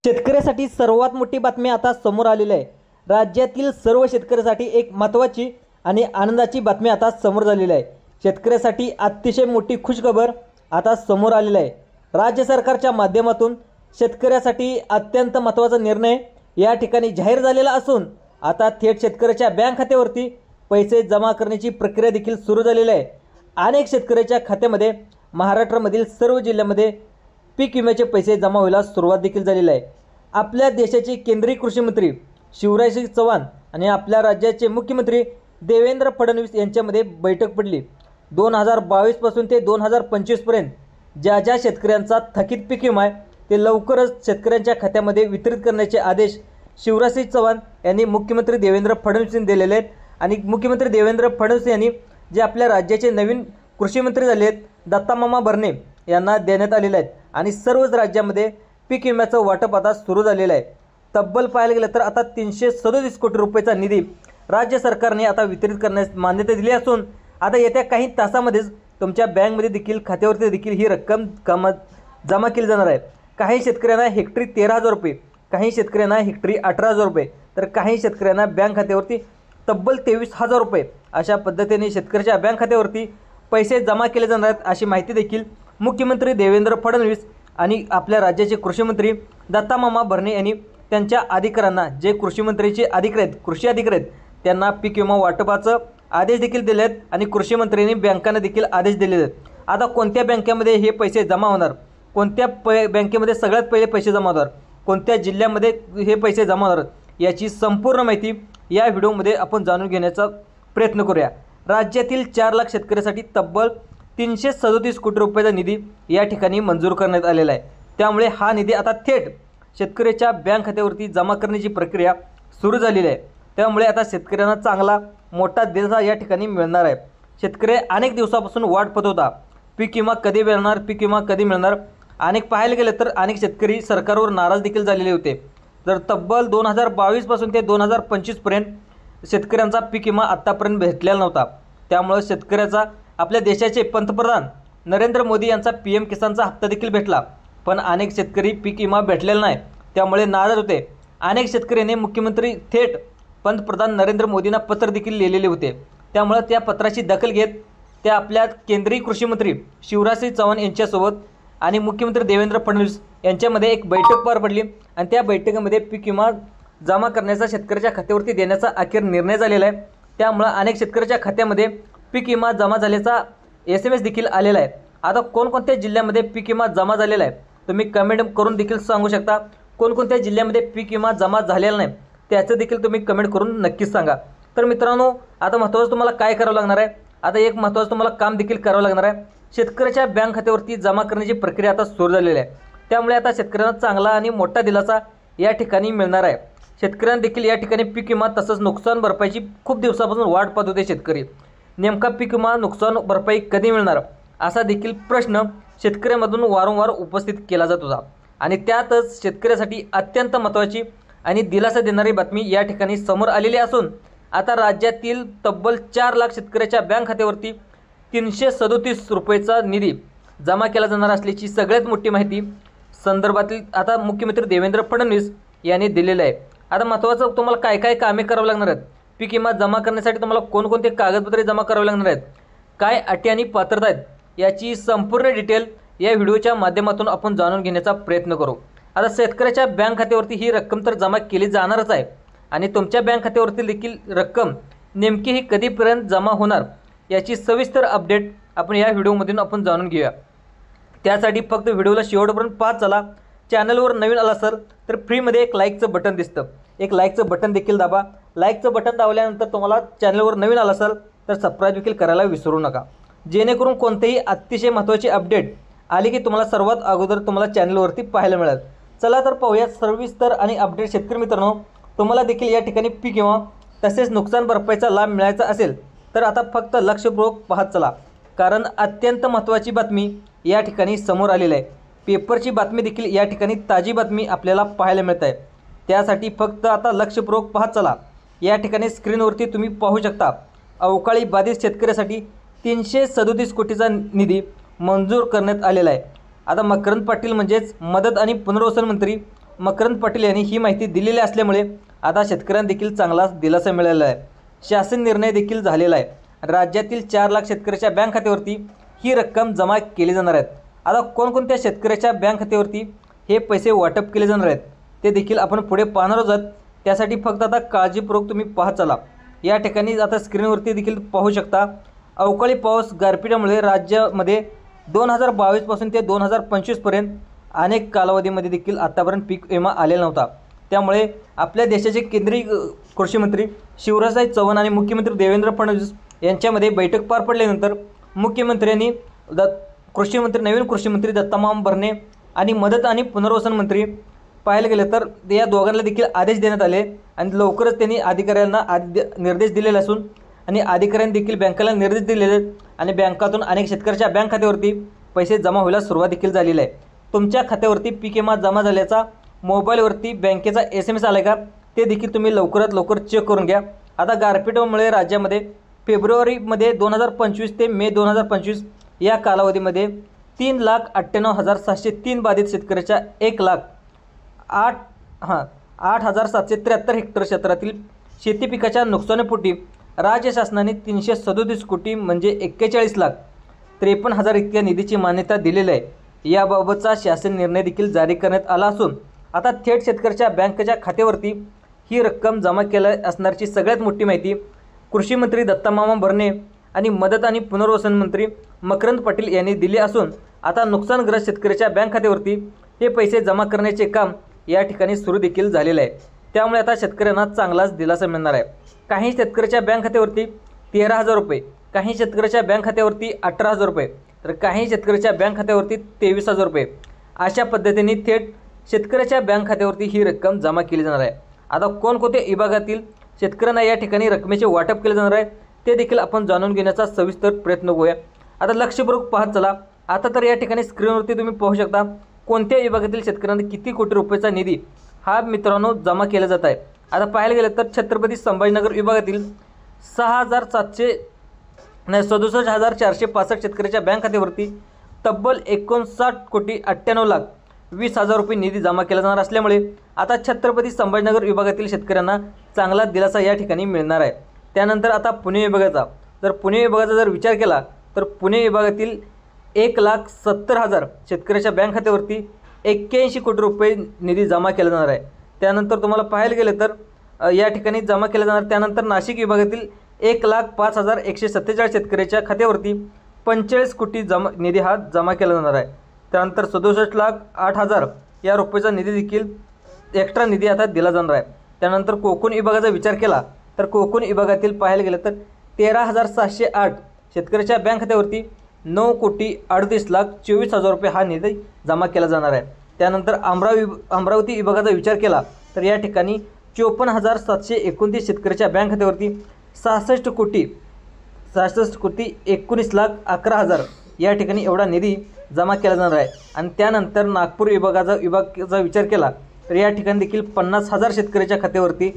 शेतकऱ्यासाठी सर्वात मोठी बातमी आता समोर आलेली आहे। राज्यातील सर्व शेतकऱ्यांसाठी एक महत्त्वाची आणि आनंदाची बातमी आता समोर झालेली आहे। शेतकऱ्यासाठी अतिशय मोठी खुशखबर आता समोर आलेली आहे। राज्य सरकारच्या माध्यमातून शेतकऱ्यासाठी अत्यंत महत्त्वाचा निर्णय या ठिकाणी जाहीर झालेला असून आता थेट शेतकऱ्याच्या बँक खात्यावरती पैसे जमा करण्याची प्रक्रिया देखील सुरू झालेली आहे। अनेक शेतकऱ्याच्या खात्यामध्ये महाराष्ट्रामधील सर्व जिल्ह्यांमध्ये पीक विम्याचे पैसे जमा व्हायला सुरुवात देखील झालेली आहे। आपल्या देशाचे केंद्रीय कृषी मंत्री शिवराजसिंग चौहान आणि आपल्या राज्याचे मुख्यमंत्री देवेंद्र फडणवीस यांच्यामध्ये बैठक पडली। 2022 पासून ते 2025 पर्यंत ज्या शेतकऱ्यांचा थकीत पीक विमा आहे ते लवकरच शेतकऱ्यांच्या खात्यामध्ये वितरित करण्याचे आदेश शिवराजसिंग चौहान यांनी मुख्यमंत्री देवेंद्र फडणवीस यांनी दिलेले आहेत। आणि मुख्यमंत्री देवेंद्र फडणवीस यांनी जे आपल्या राज्याचे नवीन कृषी मंत्री झाले आहेत दत्तामामा भरणे यांना देण्यात आलेले आहेत आणि सर्वच राज्यामध्ये पीक विम्याचं वाटप आता सुरू झालेलं आहे। तब्बल पाहायला गेलं तर आता 337 कोटी रुपयाचा निधी राज्य सरकारने आता वितरित करण्यास मान्यता दिली असून आता येत्या काही तासामध्येच तुमच्या बँकमध्ये देखील खात्यावरती देखील ही रक्कम जमा केली जाणार आहे। काही शेतकऱ्यांना हेक्टरी 13,000 रुपये, काही शेतकऱ्यांना हेक्टरी 18,000 रुपये, तर काही शेतकऱ्यांना बँक खात्यावरती तब्बल 23,000 रुपये अशा पद्धतीने शेतकऱ्याच्या बँक खात्यावरती पैसे जमा केले जाणार आहेत अशी माहिती देखील मुख्यमंत्री देवेंद्र फडणवीस आणि आपल्या राज्याचे कृषी मंत्री दत्तामामा भरणे यांनी त्यांच्या अधिकाऱ्यांना, जे कृषी मंत्रीचे अधिकारी आहेत, कृषी अधिकारी आहेत, त्यांना पीक विमा वाटपाचं आदेश देखील दिले आहेत आणि कृषी मंत्र्यांनी बँकांना देखील आदेश दिले आहेत। आता कोणत्या बँकेमध्ये हे पैसे जमा होणार, कोणत्या बँकेमध्ये सगळ्यात पहिले पैसे जमा होणार, कोणत्या जिल्ह्यामध्ये हे पैसे जमा होणार याची संपूर्ण माहिती या व्हिडिओमध्ये आपण जाणून घेण्याचा प्रयत्न करूया। राज्यातील 4 लाख शेतकऱ्यांसाठी तब्बल 337 कोटी रुपयाचा निधी या ठिकाणी मंजूर करण्यात आलेला आहे। त्यामुळे हा निधी आता थेट शेतकऱ्याच्या बँक खात्यावरती जमा करण्याची प्रक्रिया सुरू झालेली आहे। त्यामुळे आता शेतकऱ्यांना चांगला मोठा दिलासा या ठिकाणी मिळणार आहे। शेतकरी अनेक दिवसापासून वाट पाहत होता, पीक विमा कधी मिळणार, पीक विमा कधी मिळणार। अनेक पाहायला गेलं तर अनेक शेतकरी सरकारवर नाराज देखील झालेले होते। तर तब्बल 2022 पासून ते 2025 पर्यंत शेतकऱ्यांचा पीक विमा आत्तापर्यंत भेटलेला नव्हता। त्यामुळे शेतकऱ्याचा आपल्या देशाचे पंतप्रधान नरेंद्र मोदी यांचा PM किसानचा हप्ता देखील भेटला, पण अनेक शेतकरी पीक विमा भेटलेला नाही, त्यामुळे नाराज होते। अनेक शेतकऱ्यांनी मुख्यमंत्री थेट पंतप्रधान नरेंद्र मोदींना पत्र देखील लिहिलेले होते। त्यामुळे त्या पत्राची दखल घेत त्या आपल्या केंद्रीय कृषी मंत्री शिवराजसिंग चौहान यांच्यासोबत आणि मुख्यमंत्री देवेंद्र फडणवीस यांच्यामध्ये एक बैठक पार पडली आणि त्या बैठकीमध्ये पीक विमा जमा करण्याचा शेतकऱ्याच्या खात्यावरती देण्याचा अखेर निर्णय झालेला आहे। त्यामुळे अनेक शेतकऱ्याच्या खात्यामध्ये पीक विमा जमा झाल्याचा SMS देखील आलेला आहे। आता कोणकोणत्या जिल्ह्यामध्ये पीक विमा जमा झालेला आहे तुम्ही कमेंट करून देखील सांगू शकता। कोणकोणत्या जिल्ह्यामध्ये पीक विमा जमा झालेला नाही त्याचं देखील तुम्ही कमेंट करून नक्कीच सांगा। तर मित्रांनो, आता महत्त्वाचं तुम्हाला काय करावं लागणार आहे, आता एक महत्त्वाचं तुम्हाला काम देखील करावं लागणार आहे। शेतकऱ्याच्या बँक खात्यावरती जमा करण्याची प्रक्रिया आता सुरू झालेली आहे। त्यामुळे आता शेतकऱ्यांना चांगला आणि मोठा दिलासा या ठिकाणी मिळणार आहे। शेतकऱ्यांना देखील या ठिकाणी पीक विमा तसंच नुकसान भरपाईची खूप दिवसापासून वाट पाहत होते शेतकरी। नेमका पीक विमा नुकसान भरपाई कधी मिळणार असा देखील प्रश्न शेतकऱ्यांमधून वारंवार उपस्थित केला जात होता आणि त्यातच शेतकऱ्यासाठी अत्यंत महत्त्वाची आणि दिलासा देणारी बातमी या ठिकाणी समोर आलेली असून आता राज्यातील तब्बल 4 लाख शेतकऱ्याच्या बँक खात्यावरती 337 रुपयाचा निधी जमा केला जाणार असल्याची सगळ्यात मोठी माहिती संदर्भातील आता मुख्यमंत्री देवेंद्र फडणवीस यांनी दिलेलं आहे। आता महत्त्वाचं तुम्हाला काय काय कामे करावं लागणार आहेत, पीक विमा जमा करण्यासाठी तुम्हाला कोणकोणते कागदपत्रे जमा करावे लागणार आहेत, काय अटी आणि पात्रता आहेत याची संपूर्ण डिटेल या व्हिडिओच्या माध्यमातून आपण जाणून घेण्याचा प्रयत्न करू। आता शेतकऱ्याच्या बँक खात्यावरती ही रक्कम तर जमा केली जाणारच आहे आणि तुमच्या बँक खात्यावरती देखील रक्कम नेमकी ही कधीपर्यंत जमा होणार याची सविस्तर अपडेट आपण या व्हिडिओमधून आपण जाणून घेऊया। त्यासाठी फक्त व्हिडिओला शेवटपर्यंत पाहत चला। चॅनलवर नवीन आला असाल तर फ्रीमध्ये एक लाईकचं बटन दिसतं, एक लाईकचं बटन देखील दाबा। लाईकचं बटन दाबल्यानंतर तुम्हाला चॅनलवर नवीन आला असाल तर सबस्क्राईब देखील करायला विसरू नका, जेणेकरून कोणतेही अतिशय महत्त्वाची अपडेट आली की तुम्हाला सर्वात अगोदर तुम्हाला चॅनलवरती पाहायला मिळेल। चला तर पाहूया सविस्तर आणि अपडेट। शेतकरी मित्रांनो, तुम्हाला देखील या ठिकाणी पीक विमा तसेच नुकसान भरपाईचा लाभ मिळायचा असेल तर आता फक्त लक्षपूर्वक पाहत चला, कारण अत्यंत महत्त्वाची बातमी या ठिकाणी समोर आलेली आहे। पेपरची बातमी देखील या ठिकाणी ताजी बातमी आपल्याला पाहायला मिळत आहे। त्यासाठी फक्त आता लक्षपूर्वक पाहत चला। या ठिकाणी स्क्रीनवरती तुम्ही पाहू शकता अवकाळी बाधित शेतकऱ्यासाठी 337 कोटीचा निधी मंजूर करण्यात आलेला आहे। आता मकरंद पाटील म्हणजेच मदत आणि पुनर्वसन मंत्री मकरंद पाटील यांनी ही माहिती दिलेली असल्यामुळे आता शेतकऱ्यांना देखील चांगला दिलासा मिळालेला आहे। शासन निर्णय देखील झालेला आहे। राज्यातील 4 लाख शेतकऱ्याच्या बँक खात्यावरती ही रक्कम जमा केली जाणार आहेत। आता कोणकोणत्या शेतकऱ्याच्या बँक खात्यावरती हे पैसे वाटप केले जाणार आहेत ते देखील आपण पुढे पाहणार आहोत। त्यासाठी फक्त आता काळजीपूर्वक तुम्ही पाहत चला। या ठिकाणी आता स्क्रीनवरती देखील पाहू शकता, अवकाळी पाऊस गारपिटीमुळे राज्यामध्ये 2022 पासून ते 2025 पर्यंत अनेक कालावधीमध्ये देखील आतापर्यंत पीक विमा आलेला नव्हता। त्यामुळे आपल्या देशाचे केंद्रीय कृषी मंत्री शिवराज चौहान आणि मुख्यमंत्री देवेंद्र फडणवीस यांच्यामध्ये बैठक पार पडल्यानंतर मुख्यमंत्र्यांनी नवीन कृषी मंत्री दत्तामामा भरणे आणि मदत आणि पुनर्वसन मंत्री पाहायला गेले तर या दोघांना देखील आदेश देण्यात आले आणि लवकरच त्यांनी अधिकाऱ्यांना निर्देश दिलेले असून आणि अधिकाऱ्यांनी देखील बँकेला निर्देश दिलेले आणि बँकातून अनेक शेतकऱ्याच्या बँक खात्यावरती पैसे जमा व्हायला सुरुवात देखील झालेली आहे। तुमच्या खात्यावरती पीक विमा जमा झाल्याचा मोबाईलवरती बँकेचा SMS आला का ते देखील तुम्ही लवकरात लवकर चेक करून घ्या। आता गारपीटमुळे राज्यामध्ये फेब्रुवारीमध्ये 2025 ते मे 2025 या कालावधीमध्ये 3,98,703 बाधित शेतकऱ्याच्या 1,08,773 हेक्टर क्षेत्रातील शेती पिकाच्या नुकसानीपोटी राज्य शासनाने 337 कोटी म्हणजे 41,53,000 इतक्या निधीची मान्यता दिलेली आहे। याबाबतचा शासन निर्णय देखील जारी करण्यात आला असून आता थेट शेतकऱ्याच्या बँकेच्या खात्यावरती ही रक्कम जमा केली असण्याची सगळ्यात मोठी माहिती कृषी मंत्री दत्तामामा भरणे आणि मदत आणि पुनर्वसन मंत्री मकरंद पाटील यांनी दिली असून आता नुकसानग्रस्त शेतकऱ्याच्या बँक खात्यावरती हे पैसे जमा करण्याचे काम या ठिकाणी सुरू देखील झालेले आहे। त्यामुळे आता शेतकऱ्यांना चांगलाच दिलासा मिळणार आहे। काही शेतकऱ्याच्या बँक खात्यावरती 13,000 रुपये, काही शेतकऱ्याच्या बँक खात्यावरती 18,000 रुपये, तर काही शेतकऱ्याच्या बँक खात्यावरती 23,000 रुपये अशा पद्धतीने थेट शेतकऱ्याच्या बँक खात्यावरती ही रक्कम जमा केली जाणार आहे। आता कोणकोणत्या विभागातील शेतकऱ्यांना या ठिकाणी रकमेचे वाटप केले जाणार आहे ते देखील आपण जाणून घेण्याचा सविस्तर प्रयत्न करूया। आता लक्षपूर्वक पाहत चला। आता तर या ठिकाणी स्क्रीनवरती तुम्ही पाहू शकता कोणत्या विभागातील शेतकऱ्यांना किती कोटी रुपयाचा निधी हा मित्रांनो जमा केला जात आहे। आता पाहायला गेलं तर छत्रपती संभाजीनगर विभागातील 67,465 शेतकऱ्याच्या बँक खात्यावरती तब्बल 59,98,20,000 रुपये निधी जमा केला जाणार असल्यामुळे आता छत्रपती संभाजीनगर विभागातील शेतकऱ्यांना चांगला दिलासा या ठिकाणी मिळणार आहे। त्यानंतर आता पुणे विभागाचा जर विचार केला तर पुणे विभागातील 1,70,000 शेतकऱ्याच्या बँक खात्यावरती 81 कोटी रुपये निधी जमा केला जाणार आहे। त्यानंतर तुम्हाला पाहायला गेलं तर या ठिकाणी जमा केला जाणार। त्यानंतर नाशिक विभागातील 1,05,147 शेतकऱ्याच्या खात्यावरती 45 कोटी निधी हा जमा केला जाणार आहे। त्यानंतर 67,08,000 या रुपयाचा निधी देखील एक्स्ट्रा निधी आता दिला जाणार आहे। त्यानंतर कोकण विभागाचा विचार केला तर कोकण विभागातील पाहायला गेलं तर 13,708 शेतकऱ्याच्या बँक खात्यावरती 9,38,24,000 रुपये हा निधी जमा केला जाणार आहे। त्यानंतर अमरावती विभागाचा विचार केला तर या ठिकाणी 54,729 शेतकऱ्याच्या बँक खात्यावरती 66 कोटी 19,11,000 या ठिकाणी एवढा निधी जमा केला जाणार आहे। आणि त्यानंतर नागपूर विभागाचा विचार केला तर या ठिकाणी देखील 50,000 शेतकऱ्याच्या खात्यावरती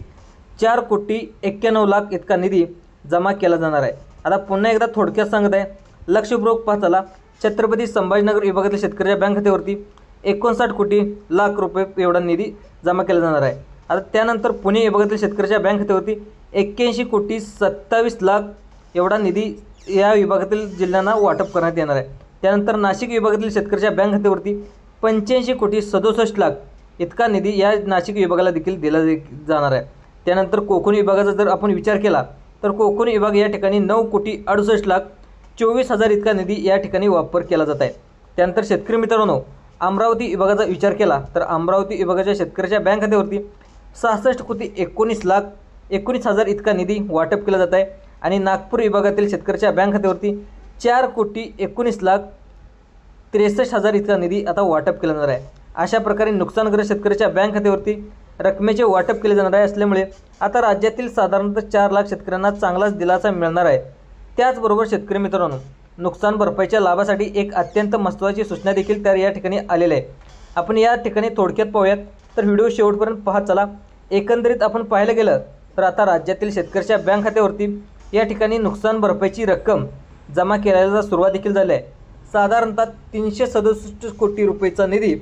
4,91,00,000 इतका निधी जमा केला जाणार आहे। आता पुन्हा एकदा थोडक्यात सांगत आहे, लक्षपूर्वक पाहताला छत्रपती संभाजीनगर विभागातील शेतकऱ्याच्या बँक खात्यावरती 59 कोटी लाख रुपये एवढा निधी जमा केला जाणार आहे। आता त्यानंतर पुणे विभागातील शेतकऱ्याच्या बँक खात्यावरती 81,27,00,000 एवढा निधी या विभागातील जिल्ह्यांना वाटप करण्यात येणार आहे। त्यानंतर नाशिक विभागातील शेतकऱ्याच्या बँक खात्यावरती 85,67,00,000 इतका निधी या नाशिक विभागाला देखील दिला जाणार आहे। त्यानंतर कोकण विभागाचा जर आपण विचार केला तर कोकण विभाग या ठिकाणी 9,68,24,000 इतका निधी या ठिकाणी वापर केला जात आहे। त्यानंतर शेतकरी मित्रांनो अमरावती विभागाचा विचार केला तर अमरावती विभागाच्या शेतकऱ्याच्या बँक खात्यावरती 66,19,19,000 इतका निधी वाटप केला जात आहे। आणि नागपूर विभागातील शेतकऱ्याच्या बँक खात्यावरती 4,19,63,000 इतका निधी आता वाटप केला जाणार आहे। अशा प्रकारे नुकसानग्रस्त शेतकऱ्याच्या बँक खात्यावरती रकमेचे वाटप केले जाणार आहे असल्यामुळे आता राज्यातील साधारणतः 4 लाख शेतकऱ्यांना चांगलाच दिलासा मिळणार आहे। त्याचबरोबर शेतकरी मित्रांनो नुकसान भरपाईच्या लाभासाठी एक अत्यंत महत्त्वाची सूचना देखील त्या या ठिकाणी आलेली आहे। आपण या ठिकाणी थोडक्यात पाहूयात तर व्हिडिओ शेवटपर्यंत पाहत चला। एकंदरीत आपण पाहायला गेलं तर आता राज्यातील शेतकऱ्याच्या बँक खात्यावरती या ठिकाणी नुकसान भरपाईची रक्कम जमा केल्याला सुरुवात देखील झाली आहे। साधारणतः 367 कोटी रुपयेचा निधी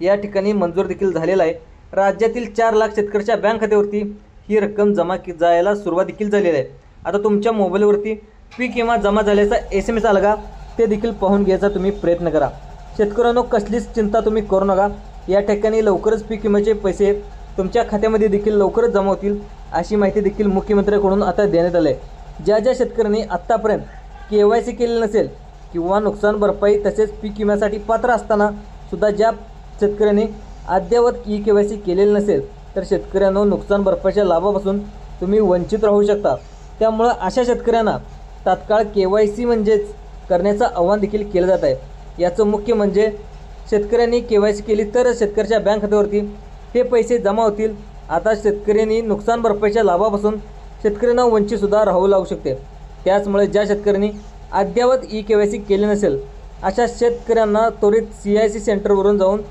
या ठिकाणी मंजूर देखील झालेला आहे। राज्यातील 4 लाख शेतकऱ्याच्या बँक खात्यावरती ही रक्कम जमा जायला सुरुवात देखील झालेली आहे। आता तुमच्या मोबाईलवरती पीक विमा जमा झाल्याचा SMS आला का ते देखील पाहून घ्यायचा तुम्ही प्रयत्न करा। शेतकऱ्यांनो, कसलीच चिंता तुम्ही करू नका। या ठिकाणी लवकरच पीक विम्याचे पैसे तुमच्या खात्यामध्ये देखील लवकरच जमा होतील अशी माहिती देखील मुख्यमंत्र्यांकडून आता देण्यात आली आहे। ज्या आत्तापर्यंत KYC केलेलं नसेल किंवा नुकसान भरपाई तसेच पीक विम्यासाठी पात्र असताना सुद्धा ज्या शेतकऱ्यांनी अद्ययावत KYC केलेलं नसेल तर शेतकऱ्यांनो नुकसान भरपाईच्या लाभापासून तुम्ही वंचित राहू शकता। त्यामुळे अशा शेतकऱ्यांना तात्काळ KYC म्हणजेच करण्याचं आव्हान देखील केलं जात आहे। याचं मुख्य म्हणजे शेतकऱ्यांनी KYC केली तर शेतकऱ्याच्या बँक खात्यावरती ते पैसे जमा होतील। आता शेतकऱ्यांनी नुकसान भरपाईच्या लाभापासून शेतकऱ्यांना वंचितसुद्धा राहू लागू शकते। त्याचमुळे ज्या शेतकऱ्यांनी अद्ययावत KYC केले नसेल अशा शेतकऱ्यांना त्वरित CIC सेंटरवरून जाऊन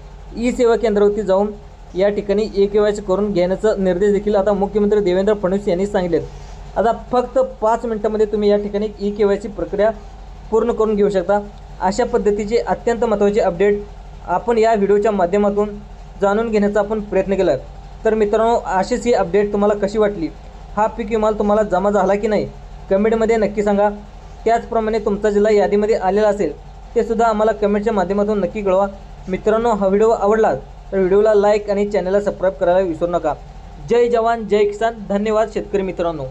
सेवा केंद्रावरती जाऊन या ठिकाणी KYC करून घेण्याचा निर्देश देखील आता मुख्यमंत्री देवेंद्र फडणवीस यांनी सांगितले। आता फक्त 5 मिनिटांमध्ये तुम्ही या ठिकाणी KYC प्रक्रिया पूर्ण करून घेऊ शकता। अशा पद्धतीचे अत्यंत महत्त्वाचे अपडेट आपण या व्हिडिओच्या माध्यमातून जाणून घेण्याचा आपण प्रयत्न केला। तर मित्रांनो, अशीच ही अपडेट तुम्हाला कशी वाटली, हा पीक विमा तुम्हाला जमा झाला की नाही कमेंटमध्ये नक्की सांगा। त्याचप्रमाणे तुमचा जिल्हा यादीमध्ये आलेला असेल ते सुद्धा आम्हाला कमेंटच्या माध्यमातून नक्की कळवा। मित्रांनो, हा व्हिडिओ आवडला तर व्हिडिओला लाईक आणि चॅनलला सबस्क्राईब करायला विसरू नका। जय जवान जय किसान, धन्यवाद शेतकरी मित्रांनो।